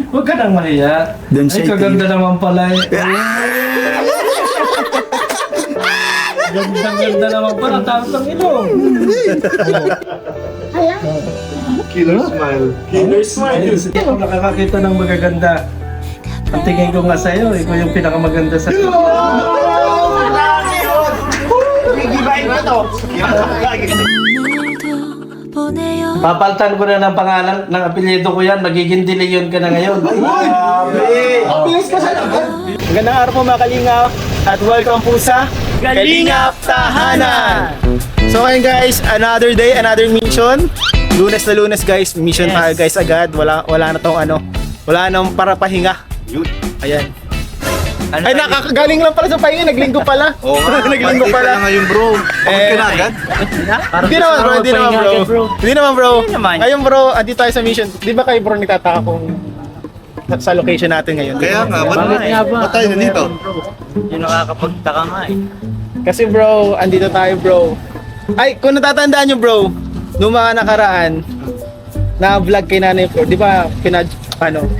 Huwag ka nang mahiya. Don't Ay, say kaganda naman pala eh. Ganda naman pala. Tapos ang ilong. Killer smile. Killer smile. Ako nakakakita ng magaganda. Ang tingin ko nga sa'yo, ikaw yung pinakamaganda sa Gigibain ko to. Papaltan ko na ng pangalan, ng apelyido ko yan. Magiging De Leon ka na ngayon. Bilis ka sa lahat. Magandang araw po mga Kalingap at welcome po sa Kalingap Tahanan! So ngayon guys, another day, another mission. Lunes na lunes guys, mission tayo guys agad. Wala na tong wala nang para pahinga. Ayan. Ay nakakagaling lang pala sa pahinga, naglinggo pala. Oo nga, naglinggo pala pala. ngayon bro. Pagod ka na agad? Hindi naman bro, hindi naman bro. Ngayon bro, andito tayo sa mission. Di ba kayo bro nagtataka kung sa location natin ngayon? Kaya nga, ba't tayo nandito? Yung nakakapagtaka nga eh. Kasi bro, andito tayo bro. Ay, kung natatandaan nyo bro, nung mga nakaraan, na vlog kay Nanay Flor, di ba,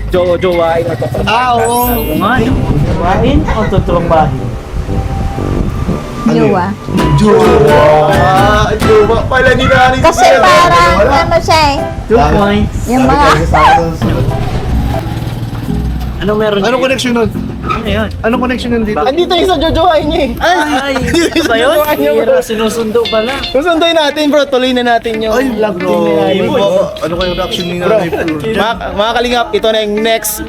jowa, Oo. Oo nga, yung kumain o tutrumbahin? Jowa. Jowa pala ni Nanay Kasi parang ano siya eh. 2 points. Yung mga Ano meron? Anong connection nun? Ano yun? Anong connection nun dito? Andito yung sa jojowain niya eh. Ay, ito ba yun? Hira, sinusundo pala. Susunduin natin bro, tuloy na natin yung vlog team ni Nanay Flor. Ano kayong reaction ni Bro, Nanay Flor? mga Kalingap, ito na yung next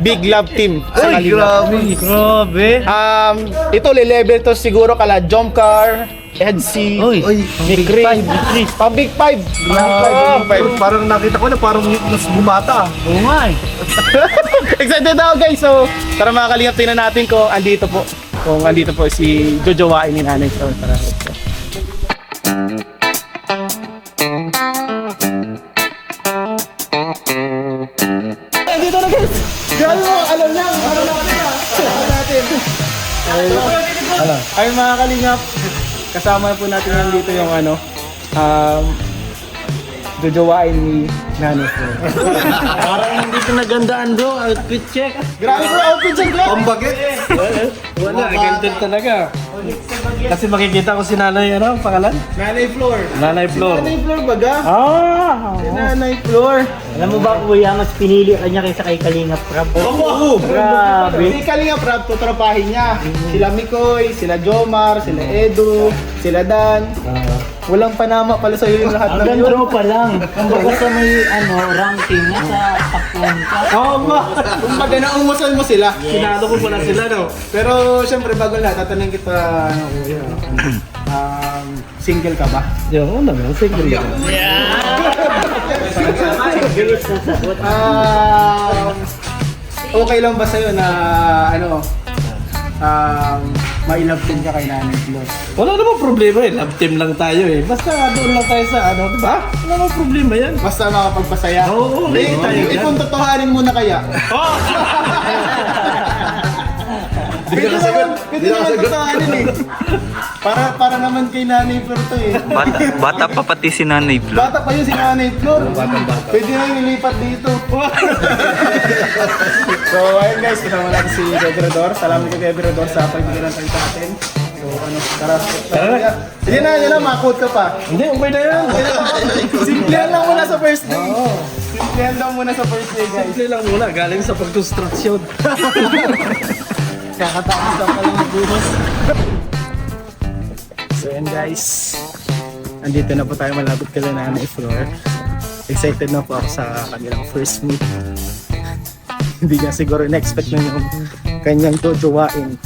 big love team sa Ay, Kalingap. grabe. Grabe. Ito level to siguro kala Jomcar, Edsy, Uy, Big Five. Pang Big Five. Parang nakita ko na parang mas bumata. oo nga eh. Excited ako guys. So, tara mga Kalingap, tingnan natin kung andito po. Kung andito po si jojowain ni Nanay. So, tara. Andito na guys. Grabe mo, alam natin. Ay mga Kalingap, kasama po natin nandito yung jojowain ni Nanay Flor. Parang hindi ko nagandaan bro, outfit check. Grabe bro, outfit siya bro. Pambagit. Wala, ganito talaga. Kasi makikita ko si Nanay, ano ang pangalan? Nanay Flor. Nanay Flor. Nanay Flor baga? Ah! Si Nanay Flor. Alam mo ba kuya, mas pinili kanya kaysa kay Kalingap Prab? Oo. Grabe. Si Kalinga Prab, tutrapahin niya. Sila Mikoy, sila Jomar, sila Edu, sila Dan. Walang panama pala sa yung lahat ng Hanggang yun. tropa lang. Kumbaga sa may ranking niya sa takpuan ka. Oo ba? Kumbaga naungusan mo sila. Sinado ko pala sila, no? Pero syempre bago lahat, tatanungin kita, kuya, single ka ba? Yung naman, single ka. Bilis na sagot. Okay lang ba sa'yo na mailove team ka kay Nanay Flor? Wala namang problema eh. Love team lang tayo eh. Basta doon lang tayo sa di ba? Wala namang problema yan. Basta makapagpasaya. Oo, okay tayo dyan. Kung totohanin mo na kaya. Pwede naman totohanin eh. Para naman kay Nanay Flor to eh. Bata pa pati si Nanay Flo. Bata pa yun si Nanay Flor. Pwede na yung nilipat dito. So ayun guys, kasama natin si Gobernador. Salamat kay Gobernador sa pagbigyan ng time sa atin. So tara. Sige na, yun na, makot ka pa. Hindi, okay na yan. Simplihan lang muna sa first day. Simplihan lang muna sa first day guys. Simple lang muna. Galing sa pag-construction. Kakatapos na pala ng buhos. So yan guys, andito na po tayo malapit kay Nanay Flor. Excited na po ako sa kanilang first meet. Hindi niya siguro na-expect na yung kanyang jojowain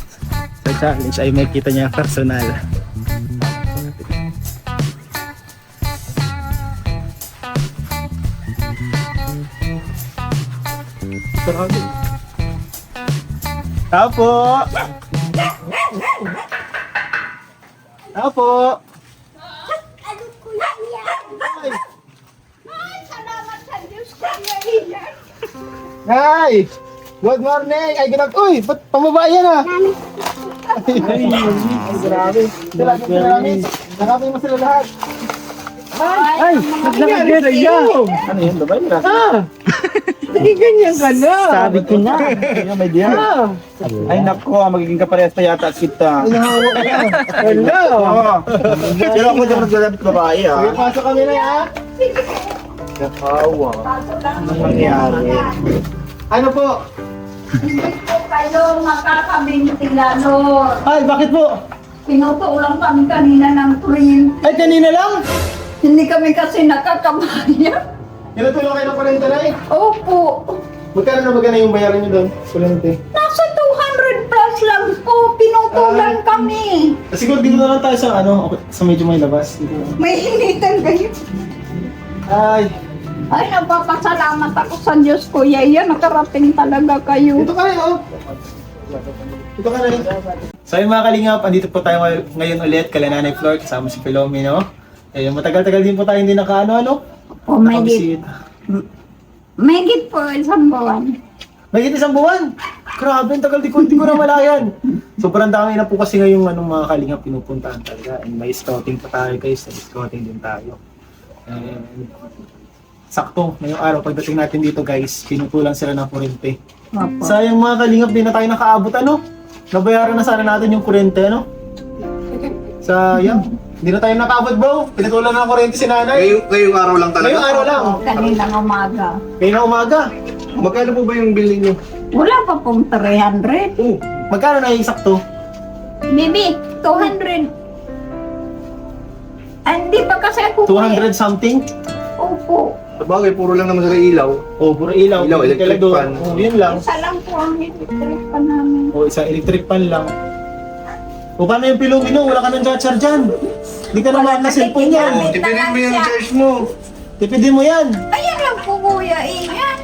sa challenge ay may kita niya personal. Tapo! Tapo! ano ko lang yan? Ay, salamat sa Diyos ko ngayon. Hi! Good morning! Ay, uy! Ba't pamaba yan ah? Ay, grabe. Sila namin. Nakapin mo sila lahat. Ay! Naglagay na yan! Ano yun? Babay na. Hindi ganyan ka na. Sabi ko na. Ayun, may diyan. Ay nako, magiging kaparehas pa yata kita. Hinahawa ka na. Hello. Oo. Pero ako dyan naglalapit babae ah. Sige, pasok kami na ha. Nakawa. Anong nangyari? Ano po? Hindi po kayo makakabintilado. Ay, bakit po? Pinutulang kami kanina ng print. Ay, kanina lang. Hindi kami kasi nakakabayad. Tinutulong kayo ng kurente na eh. Opo. Magkano na magkano yung bayaran nyo doon? Kurente. Nasa 200 plus lang po. Pinutulan kami. Siguro dito na lang tayo sa ano, sa medyo may labas. Dito. May hinitan kayo. Ay, Ay, nagpapasalamat ako sa Diyos, Kuya. Yan, nakarating talaga kayo. dito ka rin oh. Dito ka rin. So yung mga kalingap, andito po tayo ngayon ulit kala Nanay Flor, kasama si Filomeno. Eh, matagal-tagal din po tayo hindi nakaano. O, may git. Nakabisita. May git po, isang buwan. May isang buwan. Grabe, ang tagal di ko na malayan. Sobrang dami na po kasi ngayong mga kalingap pinupuntahan talaga. And may scouting pa tayo guys, may scouting din tayo. And sakto, ngayong araw pagdating natin dito guys, pinutulan sila ng kurente. Opo. Sayang mga kalingap, di na tayo nakaabot ano. Nabayaran na sana natin yung kurente ano. Sayang, di na tayo nakaabot bro. Pinutulan na ng kurente si nanay. Ngayong araw lang talaga. Ngayong araw lang. Kaninang umaga. Ngayon na umaga. Magkano po ba yung billing nyo? Wala pa pong 300. Magkano na yung sakto? Bibi, 200. Hindi pa kasi ako. 200 something? Opo. Sabagay, puro lang naman sa ilaw. O, puro ilaw. Ilaw, hindi electric kailan doon. fan. O, yun lang. Isa lang po ang electric pa namin. O, isang electric fan lang. O, paano yung Pilomino? Wala ka nang charger dyan. Hindi ka naman na cellphone yan. Gamit na Tipidin lang mo yung siya. charge mo. Tipidin mo yan. Ayan lang po, Kuya. Iyan.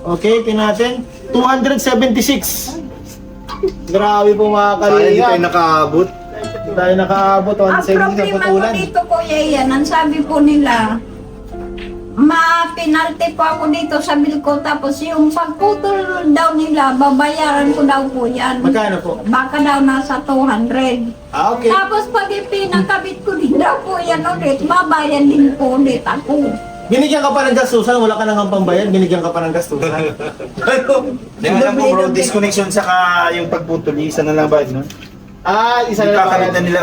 Okay, tingnan natin. 276. Grabe po mga Sayang hindi tayo kalingap. nakaabot. Hindi tayo nakaabot. Ang 170 sa problema ko putulan. dito, Kuya Iyan, ang sabi po nila, ma-penalty po ako dito sa bill ko, tapos yung pagputol daw nila, babayaran ko daw po yan. Magkano po? Baka daw nasa 200. Ah, okay. Tapos pag ipinakabit ko din daw po yan ulit, babayan din po ulit ako. Binigyan ka pa ng gastusan, wala ka nang pambayad, binigyan ka pa ng gastusan. Ano? Hindi alam mo bro, disconnection saka yung pagputol, isa na lang ba? No? Ah, isa na lang. Kakalitan nila.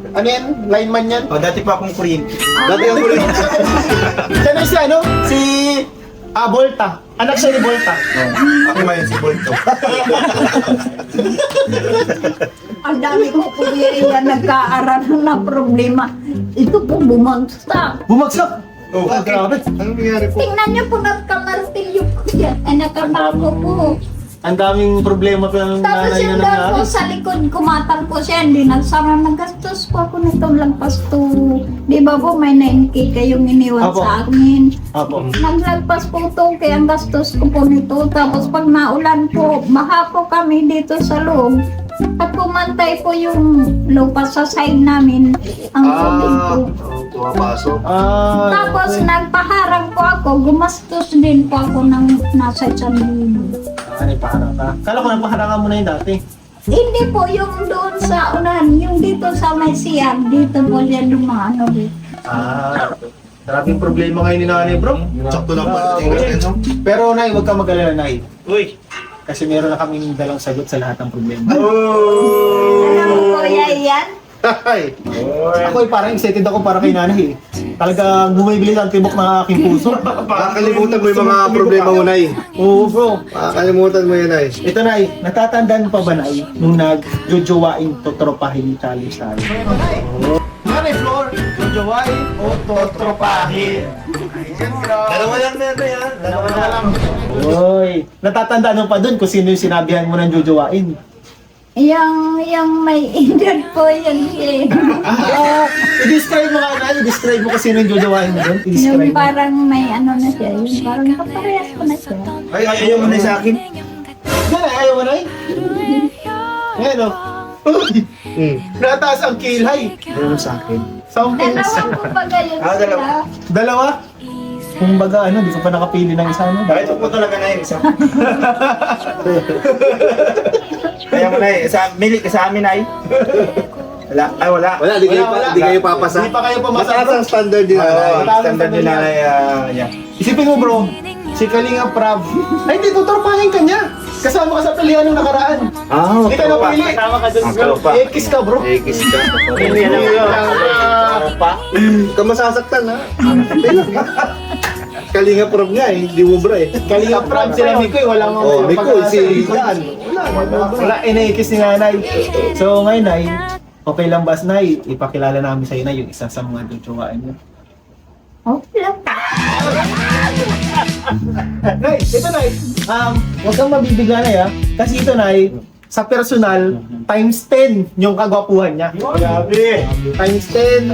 Ano yan? Lineman yan? O, dati pa akong kuryente. Dati ang kuryente. Siya na si ano? Si Volta. Anak siya ni Volta. Ako ba yun si Bolto? Ang dami ko po yan nagkaaral na problema. Ito po bumagsak. Bumagsak! Oh, Grabe. Anong nangyari po? Tingnan niyo po nagkamartilyo po yan. Ay nakatago po. Ang daming problema pa ng Tapos nanay yung na daw po nangyari. sa likod, kumatal po siya, hindi nagsara, nagastos po ako nitong lagpas to. Di ba po may 9K kayong iniwan Apo. sa amin? Apo. Naglagpas po to, kaya ang gastos ko po nito. Tapos pag naulan po, baha po kami dito sa loob. At pumantay po yung lupa sa side namin, ang tubig po. Pumapasok. Ah, Tapos okay. nagpaharang po ako, gumastos din po ako ng nasa 1,000. Ano yung paharang ka? Kala ko napaharangan mo na yung dati. Hindi po, yung doon sa unan, yung dito sa may siyag, dito po yan lumano dito. Ah, maraming problema ngayon ni nanay bro. Sakto lang pala tingnan natin, no? Pero nay, huwag ka mag-alala nay. Uy! Kasi meron na kaming dalang sagot sa lahat ng problema. Alam mo, Kuya Ian? Ay! Ako parang excited ako para kay nanay eh. Talagang bumibili ang tibok ng aking puso. Makakalimutan mo yung mga problema mo, Nay. Oo bro. Makakalimutan mo yun, Nay. Ito nay, natatandaan pa ba nay nung nag-jojowain totropahin challenge tayo? Nanay Flor, jojowain o totropahin? Dalawa lang na yan, ha? Dalawa na lang. Oy, natatandaan mo pa dun kung sino yung sinabihan mo ng jojowain? Yung may edad po yan eh. I-describe mo nga na, i-describe mo kasi sino yung jojowain mo dun. Yung I-describe mo. parang may ano na siya, yung parang kaparehas ko na siya. Ay, ayaw mo na sa akin. Yan ay, ayaw mo na eh. Ngayon o. Nataas ang kilay. Ayaw mo sa akin. Something. Dalawa po ba gayon Ah, dalawa. sila? Dalawa? Kung baga ano, di ko pa nakapili ng isa ano. Bakit po talaga na yun? Isa. Ayaw mo na eh. Mili ka sa amin, Nay. Wala. Ay, wala. Wala, di kayo, Wala. di kayo papasa. Hindi pa kayo pumasa Mataas bro. ang standard din. Oo, Wala. standard din na, yeah. Isipin mo bro, si Kalinga Prab. Ay, hindi, tutropahin ka niya. Kasama ka sa pilihan ng nakaraan. Hindi ka napili. Kasama ka dun, bro. Ekis ka, bro. Ekis ka. Hindi na Ikaw masasaktan, ha? Kalinga Prab nga eh, hindi mo bro eh. Kalinga Prab, sila Mikoy, wala mga Oh, Mikoy, si Dan. Wala, inaikis ni nanay. So ngayon, Nay, okay lang ba, Nay? Ipakilala namin sa'yo na yung isa sa mga jojowain niyo. Okay lang. Nay, ito Nay, huwag kang mabibigla Nay ha. Kasi ito Nay, sa personal, times 10 yung kagwapuhan niya. Grabe. Times 10.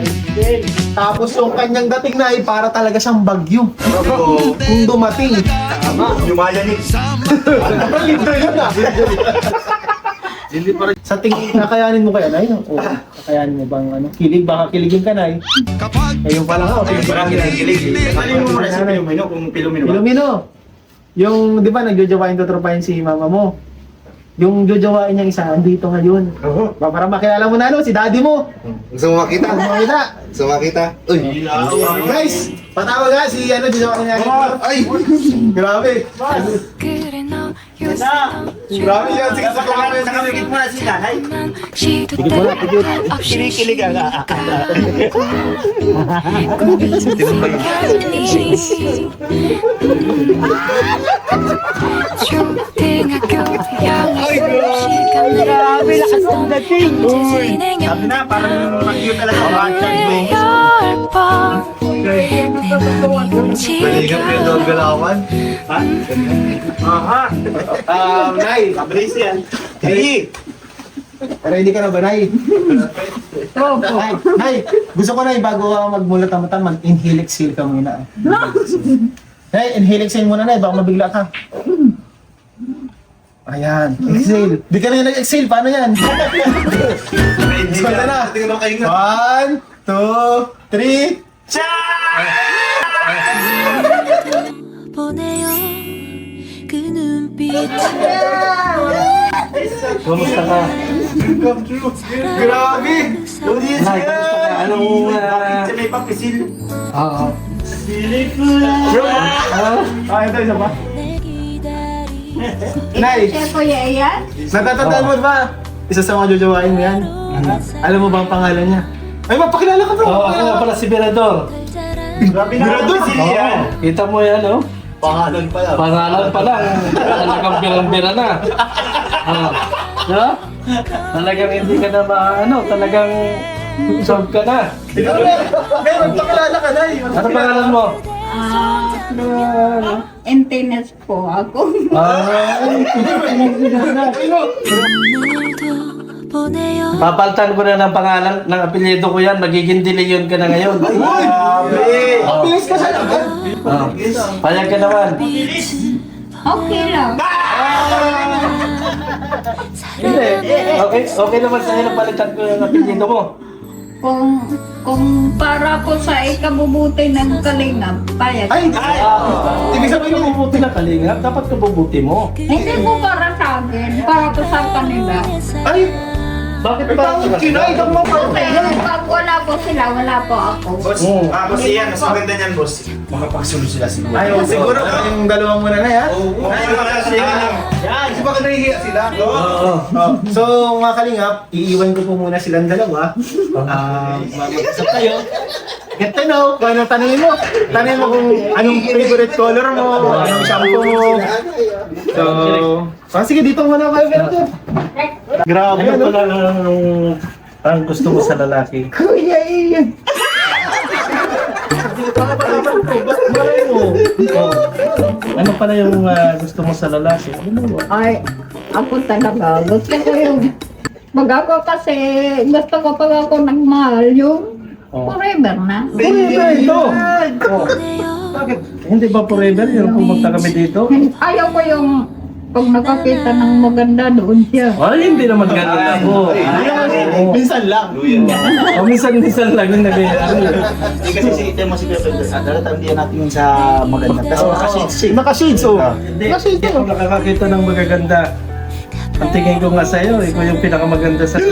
Tapos yung kanyang dating Nay, para talaga siyang bagyo. Kung dumating. Yumayanig. Lindo yun ah. Sa tingin, kakayanin mo kaya Nay? O kakayanin mo bang ano? Kilig, baka kiligin ka Nay. Ngayon pa lang ako. Parang kinikilig. Ano mo muna si Pilumino kung Pilumino ba? Pilumino, yung di ba nagjojowain tutropahin si mama mo? Yung jojowain niyang isa, andito ngayon. Para makilala mo na ano, si daddy mo. Gusto mo makita? Ano makita? Gusto mo makita? Uy! Guys, patawag nga si ano, jojowain niya. Ay! Grabe. Grabe yan. Sige, sa kamay. Nakapikit mo na si nanay. Kinikilig ang Grabe, lakas ng dating. Sabi na, parang mag-cute talaga ang ranchard mo. Balikan mo yung galawan. Ha? Aha! Nay, Abris yan. Hey! ready ka na ba, Nay? Nay, Nay, gusto ko Nay, bago ka magmulat ang mata, mag-inhale exhale ka muna. Nay, inhale exhale muna Nay, baka mabigla ka. Ayan, exhale. Di ka na yung nag-exhale, paano yan? Exhale na. Tingnan mo kayo nga. 1, 2, 3. 보내요 그 눈빛 Kamusta ka? Grabe! Audience Nay, kamusta ka? Anong, Bakit siya may papisil? Oo. Ito isa pa. 내 기다리 Nay, Siya Kuya Ian? natatandaan mo ba? Isa sa mga jojowain mo yan? Alam mo ba ang pangalan niya? Ay, mapakilala ka bro! Oo, ako nga pala si Berador. Grabe na papisil yan. Kita mo yan, oh. Pangalan pa lang. Pangalan pa lang. Talagang birang-bira na. No? Talagang hindi ka na maano, talagang solve ka na. Meron, pakilala ka, Nay! Ano pangalan mo? Intense po ako. 오늘도 보내요 Papalitan ko na ng pangalan, ng apelyido ko yan. Magiging De Leon ka na ngayon. Grabe! Bilis ka sa laban! Oh. Payag ka naman. Okay lang. Hindi. Okay naman sa'yo na palitan ko yung apelyido mo. Kung para po sa ikabubuti ng kalingap, payag. Ay! Ibig sabihin mo, Kabubuti na kalinga, dapat kabubuti mo. Hindi po para sa akin, para po sa kanila. ay! Bakit Tawag ba? kinay, ikaw mo pa! Pero pag wala po sila, wala po ako. Boss, boss yan, mas maganda niyan, boss. Makapagsunod sila siguro. Ay, siguro yung dalawang muna na yan. Oo, Yan, kasi baka nahihiya sila. Oo. So, mga kalingap, iiwan ko po muna silang dalawa. Mag-usap kayo. Get to know, kung anong tanongin mo. Tanongin mo kung anong favorite color mo, anong shampoo mo. So, sige, dito muna kayo. Ganito. Grabe ano pala ang gusto mo sa lalaki. Kuya Ian. Ano pala yung gusto mo sa lalaki? Ano mo? Ay, ako talaga. Gusto ko yung mag ako kasi gusto ko pag ako nagmahal yung forever na. Forever ito! Oh. Bakit? Hindi ba forever yung pumunta kami dito? Ayaw ko yung pag nakakita ng maganda doon siya. Ay, hindi naman ganun ako. Minsan lang. Minsan lang yung nag-iari. Hindi kasi si Temo si Pepe. Dalatandiyan natin yun sa maganda. Kasi nakashades siya. Naka-shades, oh. Hindi ako nakakakita ng magaganda. Ang tingin ko nga sa'yo, ikaw yung pinakamaganda sa... Grabe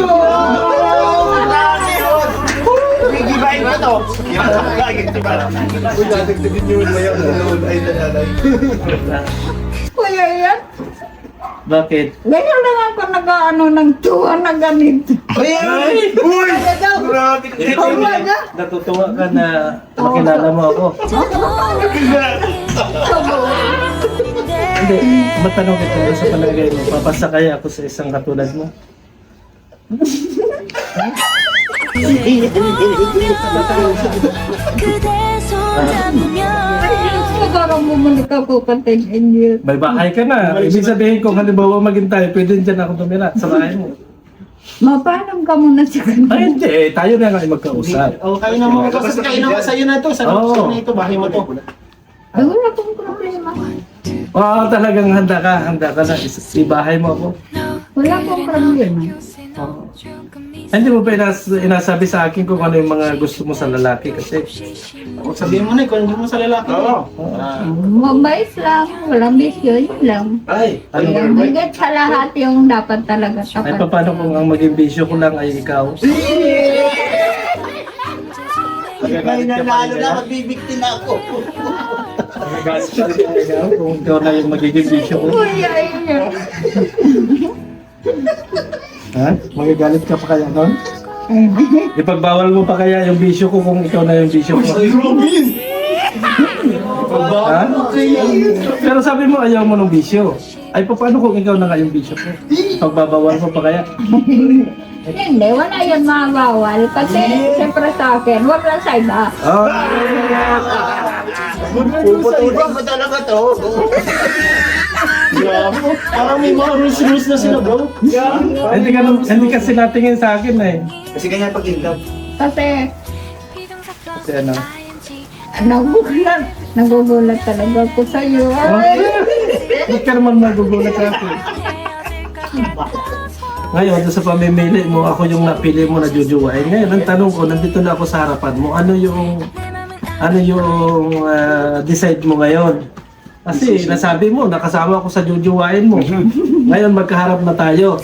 yun! Titibayin ko to. Kuya yan, Bakit? ganyan lang ako nag-ano ng tuwa na ganito. Uy! Grabe ka. Natutuwa ka na makilala mo ako. Hindi, matanong kita sa palagay mo, papasa kaya ako sa isang katulad mo? 그대 손잡으면 Siguro bumalik ako Kating Angel. May bahay ka na. Ibig sabihin kung halimbawa maging tayo, pwede dyan ako tumira sa bahay mo. Mapanom ka muna sa kanila. Ay hindi, tayo na nga magkausap. Oh, kayo na mo kasi kayo na sa'yo na to. Sa Oo. na ito, bahay mo to. Ay, wala akong problema. Talagang handa ka na ibahay mo ako. Wala akong problema. Hindi mo pa inasabi sa akin kung ano yung mga gusto mo sa lalaki kasi. Sabihin mo na, kung hindi mo sa lalaki. Mabait lang, walang bisyo, yun lang. Ay, Yung higit sa lahat yung dapat talaga Ay, tapat. paano kung ang maging bisyo ko lang ay ikaw? May nanalo na, magbibigti na ako. Kung ikaw na yung magiging bisyo ko. Uy, ay, ay. Ha? Magagalit ka pa kaya doon? Ipagbawal mo pa kaya yung bisyo ko kung ikaw na yung bisyo ko? Ha? Pero sabi mo ayaw mo ng bisyo. Ay paano kung ikaw na nga yung bisyo ko? Ipagbabawal mo pa kaya? Hindi, wala yun mabawal. Kasi siyempre sa akin, wag lang sa iba. Oh, Puputulin mo talaga to. Parang may mga rules na sila, bro. hindi kasi natingin sa akin eh. Kasi ganyan pag indap. Kasi Kasi ano? nagugulat talaga ako sa iyo. Hindi ka naman magugulat sa akin. Ngayon, doon sa pamimili mo, ako yung napili mo na jujuwain. Ngayon, ang tanong ko, nandito na ako sa harapan mo, ano yung decide mo ngayon? Kasi nasabi mo, nakasama ako sa jujuwain mo. Ngayon, magkaharap na tayo.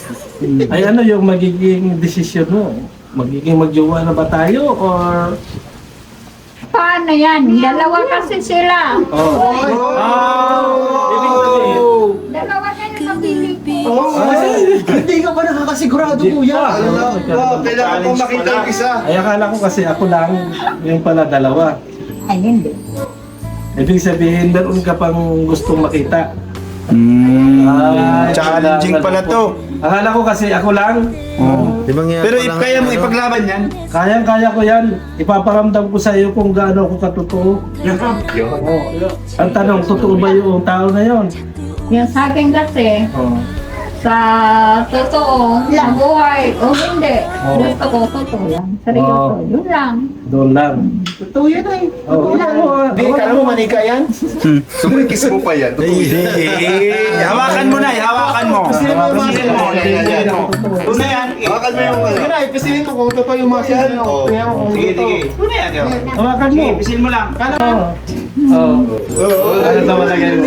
Ay ano yung magiging desisyon mo? Magiging magjowa na ba tayo or... Paano yan? Dalawa kasi sila. Ibig sabihin, Dalawa na yung napili ko. Hindi ka pa nakakasigurado, kuya. Kailangan ko makita yung isa. ay akala ko kasi ako lang, yung pala dalawa. Ay, hindi. Ibig sabihin, meron ka pang gustong makita. Challenging pala to. Akala ko kasi ako lang. Pero kaya mo ipaglaban yan? Kayang-kaya ko yan. Ipaparamdam ko sa iyo kung gaano ako katotoo. Oo. Ang tanong, totoo ba yung tao na yon? Yung sa akin kasi, sa totoo, sa buhay, o hindi. Oo. Gusto ko, totoo lang. Seryoso, Oo. yun lang. Doon lang. Totoo yan ay. Oo. Hindi, kala mo manika yan? Kiss mo pa yan. Hawakan mo na, hawakan mo. Pisilin mo yung mga Pisilin mo. Una yan. Hawakan mo yung Sige na, ipisilin mo kung totoo yung mga sinabi mo. Kaya mo kung Sige, totoo. sige. Una yan. Hawakan mo. Pisil mo lang. Oo. Ano sa malagay mo?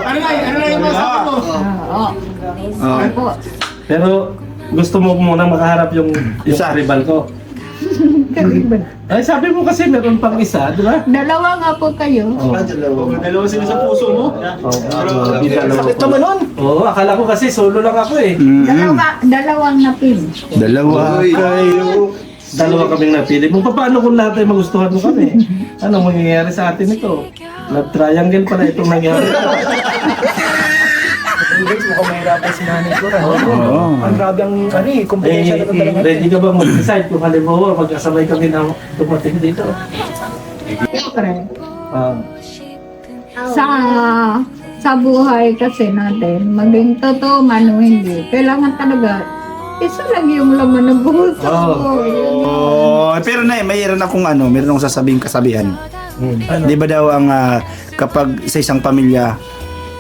Ano na yung masabi mo? Oo. Ako. Pero gusto mo muna makaharap yung Isa. rival ko. Ay sabi mo kasi meron pang isa, di ba? Dalawa nga po kayo. Oo. Dalawa sila sa puso mo. Di dalawa Sakit ko. naman nun. Oo, akala ko kasi solo lang ako eh. Dalawang napili. Dalawa kayo. Dalawa kaming napili. Kung paano kung lahat ay magustuhan mo kami? Anong mangyayari sa atin ito? Love triangle pala itong nangyari. Guys, mukhang mahirapan si nanay ko. Oo. Ang grabe ang kompetensya na talaga. Ready ka ba mag-decide kung halimbawa magkasabay kami na dumating dito? Siyempre. Ah. Sa buhay kasi natin, maging totoo man o hindi, kailangan talaga isa lang yung laman ng buhok sa Oo. buhay. Pero na, mayroon akong sasabihin kasabihan. Ano? Di ba daw ang kapag sa isang pamilya,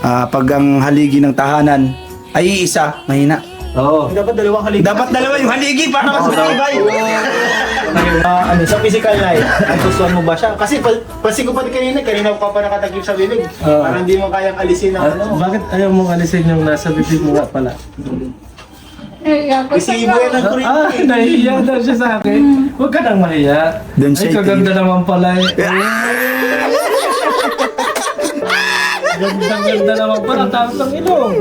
pag ang haligi ng tahanan ay iisa, mahina. Oo. Dapat dalawang haligi. Dapat dalawa yung haligi para mas matibay. Sa physical life, gustuhan mo ba siya? Kasi pansin ko pa kanina ko pa nakatagip sa bibig. Oo. Parang hindi mo kayang alisin ang ano. Bakit ayaw mong alisin yung nasa bibig mo nga pala? Nahiya ko sa Resibo yan ng kuryente. Nahiya daw siya sa akin. Huwag ka nang mahiya. Don't Ay, say kaganda naman pala eh. Ganda naman pala. Tapos ang ilong.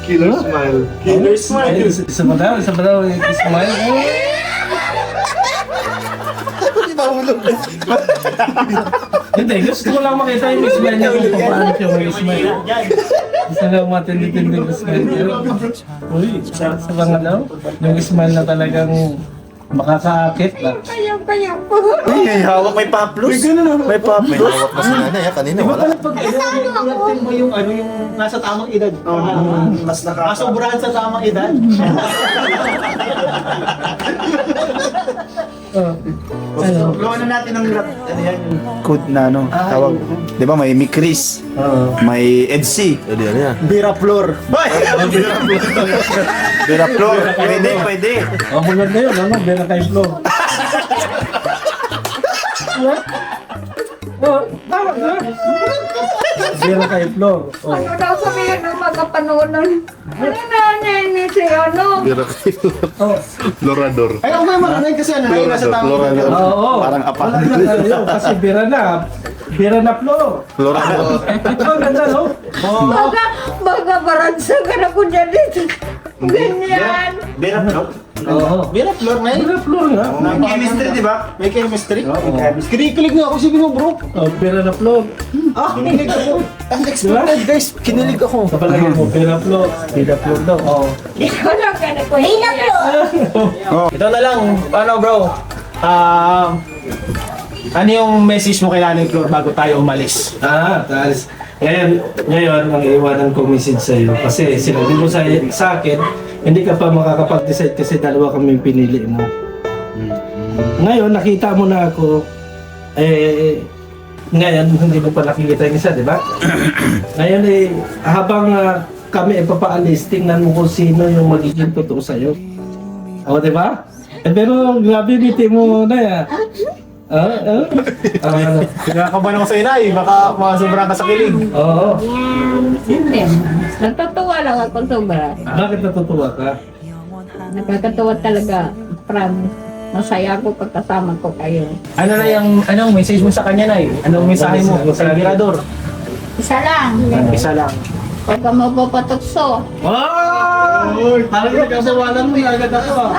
Killer smile. Ay, isa pa daw, smile. Hindi, gusto ko lang makita yung smile niya kung paano siya mag-smile. Gusto lang matindi-tindi yung smile niya. Uy, sa mga daw, yung smile na talagang makakaakit ba? Kaya po. Ay, hawak may paplos. May paplos. May hawak na si nanay ha, kanina Di ba wala. pala pag inutin mo yung ano yung nasa tamang edad? Mas Masobrahan sa tamang edad. Gawa na natin ng ano yan, yung code na ano, tawag. Di ba may Chris, may Edsy, Pwede yan yan. Bira floor. Boy! Vera Flor, pwede. Oh, maganda yun, ano? Bera kay Flo. Oh, tama ka. Bera kay Flo. Oh. Ano daw sabihin ng mga panonon? Ano nanay ni si ano? Bira kayo. Oh. Florador. Ay, ako may maranay kasi ano, ay nasa tamang Florador. edad. Oo. Parang apa. Ayun, kasi bira na. Bira na Flo. Florador. Ang ganda, no? Oh. Baga baransa ka na ko dyan dito. Ganyan. Vera Flor. Oo. Bira floor na yun. Bira Flo nga. May chemistry, di ba? May chemistry. Kinikilig nga ako si Bino bro. Oh, bira na Flo. Kinilig ako. Unexpected guys, kinilig ako. Kapalagay mo, bira Flo. Bira Flo daw. Oh. Ikaw lang ka na ko. Hinaplo! Ito na lang, ano bro, ano yung message mo kay Nanay Flor bago tayo umalis? Tapos ngayon, ang iiwanan kong message sa iyo kasi sinabi mo sa akin, hindi ka pa makakapag-decide kasi dalawa kami pinili mo. Ngayon, nakita mo na ako, ngayon, hindi mo pa nakikita yung isa, di ba? Ngayon, habang kami ipapaalis, tingnan mo kung sino yung magiging totoo sa iyo. O, di ba? Pero grabe, biti mo na yan. Kinakabahan ako sa inay, baka sobrang ka sa kilig. Oo. Hindi. Natutuwa lang ako sobra. Bakit natutuwa ka? Nakakatuwa talaga. Promise. Masaya ako pagkasama ko kayo. Ano na yung anong message mo sa kanya, Nay? Anong mensahe mo sa Girador? Isa lang. Isa lang. Huwag ka mapapatukso. Oh! Parang nagkasawalan mo yung agad ako.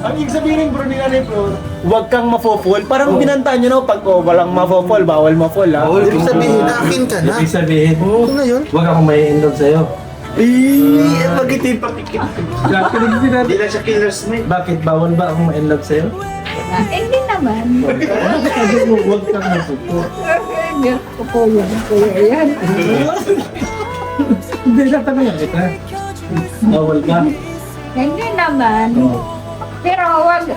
Ang ibig sabihin bro ni Nanay Flor, huwag kang mafo-fall. Parang binantaan nyo no, pag walang mafo-fall, bawal ma-fall ha. Ibig sabihin, akin ka na. Ibig sabihin, Ano na yun? huwag akong may endorse sa'yo. Pagkiti, pakikit. Hindi lang siya killer smile. Bakit? Bawal ba akong may endorse sa'yo? Hindi naman. Bakit sabi mo, huwag kang masuko? Diyos ko po yan. Kuya yan. Hindi na tanong kita. Bawal ka? Hindi naman. Pero wag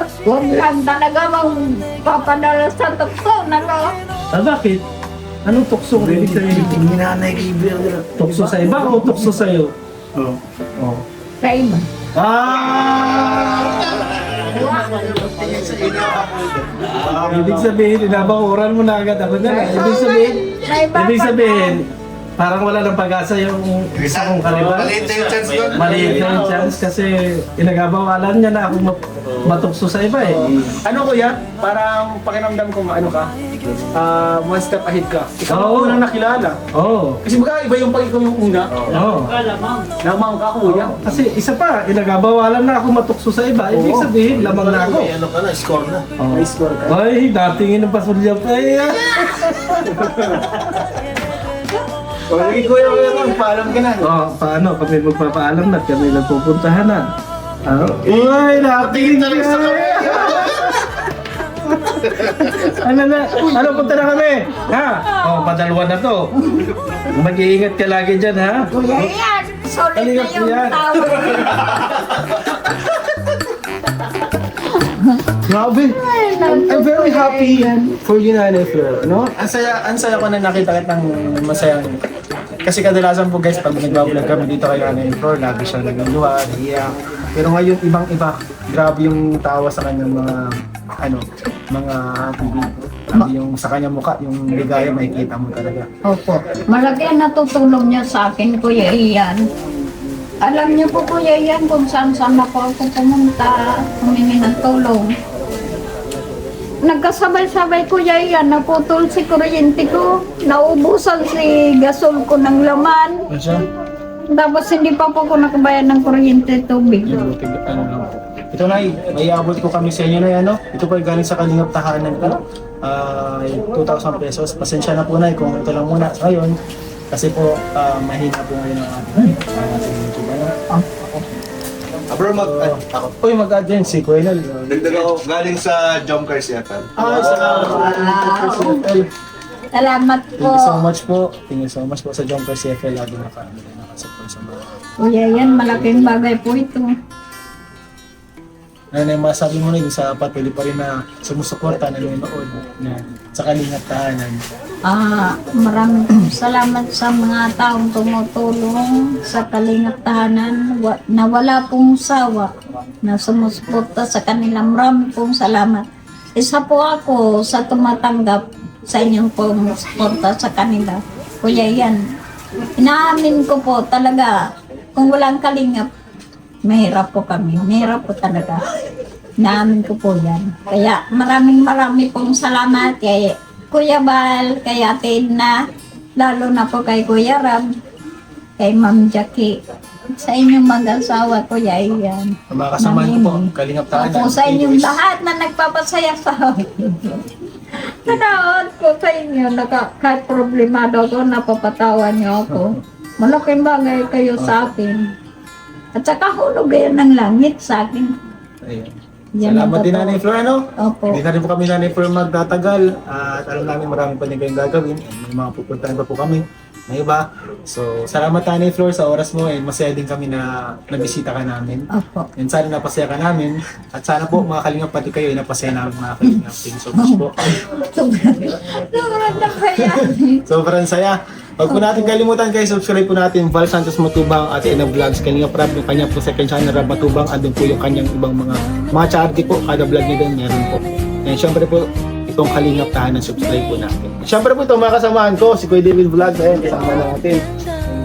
lang talaga magpapadala sa tukso na lo. Bakit? Anong tukso? Ibig sabihin, Minanay kay Vera. tukso sa iba o tukso sa'yo? Sa iba. Ibig sabihin, inabakuran mo na agad ako dyan. Ibig sabihin, parang wala ng pag-asa yung isa kong kariban. Maliit na yung chance yun. Maliit na yung chance kasi inagabawalan niya na ako matukso sa iba eh. Ano kuya? Parang pakiramdam ko ano ka? One step ahead ka. Ikaw ang Oo. unang nakilala. Oo. Kasi baka iba yung pag ikaw yung una. Oo. Lamang ka kuya. Kasi isa pa, inagabawalan na ako matukso sa iba. Ibig sabihin, lamang na ako. May ano ka na, score na. May score ka. Ay, datingin ng pasulya pa eh. Sige kuya, paalam ka na. Paano? Kami magpapaalam na, kami nagpupuntahan na. Uy, datingin na sa Ano, punta na kami? Ha? Padalwa na to. Mag-iingat ka lagi dyan, ha? Kuya yan. Solid na Halika, yung kuya. tawag. Grabe. I'm very happy for you, Nanay Flor. No? Ang saya ko na nakita kitang masaya. Kasi kadalasan po guys, pag nagbablog kami dito kay Nanay Flor, lagi siya nagluwa, naiiyak. Pero ngayon, ibang-iba. Grabe yung tawa sa kanyang mga bibig. Yung sa kanyang mukha, yung ligaya, makikita mo talaga. Opo. Malaki ang natutulong niya sa akin, Kuya Ian. Alam niyo po kuya yan kung saan na po ako pumunta, humingi ng tulong. Nagkasabay-sabay kuya yan, naputol si kuryente ko, naubusan si gasol ko ng laman. Tapos hindi pa po ako nakabayad ng kuryente tubig. Ito na, may abot ko kami sa inyo na ano. Ito po ay galing sa Kalingap Tahanan ko. 2,000 pesos. Pasensya na po na kung ito lang muna ngayon. Kasi po, mahina po ngayon ang ating YouTube. Bro, ako. Uy, mag-add si Kuya Nel. Dagdag ako, galing sa Jump Cars yata. Ay, salamat. Salamat Thank po. you so much po. Thank you so much po sa Jumper CFL. Lagi nakasupport sa mga... Kuya yan, malaking bagay po ito. Ano yung masabi mo rin sa patuloy pa rin na sumusuporta, nanonood sa Kalingap Tahanan. Maraming salamat sa mga taong tumutulong sa Kalingap Tahanan na wala pong sawa na sumusuporta sa kanila. Maraming pong salamat. Isa po ako sa tumatanggap sa inyong pong suporta sa kanila. Kuya yan, inaamin ko po talaga, kung walang Kalingap, mahirap po kami. Mahirap po talaga. Inaamin ko po yan. Kaya maraming pong salamat kay Kuya Bal, kay Ate Edna, lalo na po kay Kuya Rab, kay Ma'am Jackie, sa inyong mag-asawa, Kuya Ian. Mga kasamahan ko po, Kalingap Tahanan. Opo, sa inyong lahat na nagpapasaya sa akin. Nanood ko sa inyo, kahit problemado ako, napapatawa niyo ako. Malaking bagay kayo sa akin. At saka hulog kayo ng langit sa akin. Ayun. Yan ang Salamat din totoo. Nanay Flor, ano? Opo. Hindi na rin po kami Nanay Flor magtatagal. At alam namin marami pa din kayong gagawin. May mga pupuntahan pa po kami na iba. So, salamat Nanay Flor sa oras mo. And masaya din kami na nabisita ka namin. Opo. And sana napasaya ka namin. At sana po mga Kalingap pati kayo ay napasaya namin mga Kalingap. Thank you so much po. Sobrang nakaya. Sobrang saya. Huwag po natin kalimutan guys, subscribe po natin Val Santos Matubang at Ina Vlogs. Kalingap Rab, yung kanya po second channel Rab Matubang. Andun po yung kanyang ibang mga charity po. Kada vlog niya doon, meron po. And syempre po, itong Kalingap Tahanan, subscribe po natin. Syempre po itong mga kasamahan ko, si Kuya David Vlogs, ayun, kasama natin.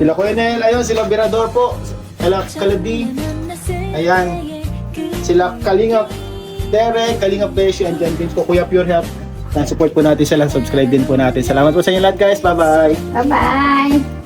Sila Kuya Nel, ayun, sila Birador po. Sila Kaladi, ayan. Sila Kalingap Derek, Kalingap Beshi, and dyan din po Kuya Pure Help. Support po natin sila, subscribe din po natin. Salamat po sa inyo lahat guys, bye-bye! Bye-bye.